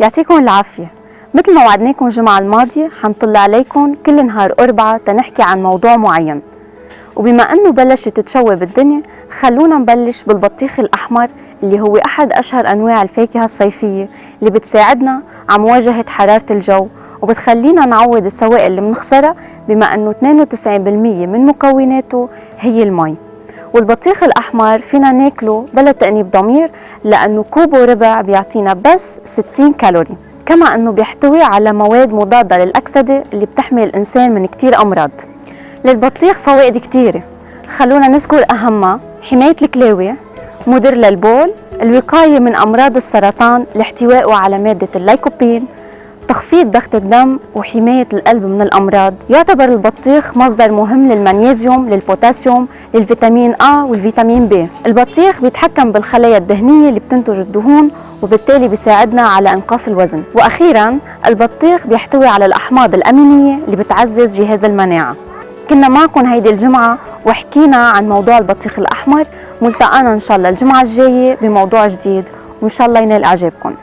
يعطيكم العافية. مثل ما وعدناكم الجمعة الماضية حنطل عليكم كل نهار أربعة تنحكي عن موضوع معين، وبما أنه بلشت تتشوب الدنيا خلونا نبلش بالبطيخ الأحمر اللي هو أحد أشهر أنواع الفاكهة الصيفية اللي بتساعدنا على مواجهة حرارة الجو وبتخلينا نعوض السوائل اللي بنخسرها، بما أنه 92% من مكوناته هي المي. والبطيخ الأحمر فينا ناكله بلا تأنيب ضمير لأنه كوب وربع بيعطينا بس 60 كالوري، كما أنه بيحتوي على مواد مضادة للأكسدة اللي بتحمي الإنسان من كتير أمراض. للبطيخ فوائد كتيرة، خلونا نذكر أهمها: حماية الكلاوي، مدر للبول، الوقاية من أمراض السرطان لاحتوائه على مادة اللايكوبين، تخفيض ضغط الدم وحماية القلب من الأمراض. يعتبر البطيخ مصدر مهم للمغنيسيوم، للبوتاسيوم، للفيتامين A والفيتامين B. البطيخ بيتحكم بالخلايا الدهنية اللي بتنتج الدهون وبالتالي بيساعدنا على إنقاص الوزن. وأخيراً البطيخ بيحتوي على الأحماض الأمينية اللي بتعزز جهاز المناعة. كنا معكم هيدي الجمعة وحكينا عن موضوع البطيخ الأحمر. ملتقانا إن شاء الله الجمعة الجاية بموضوع جديد وإن شاء الله ينال إعجابكم.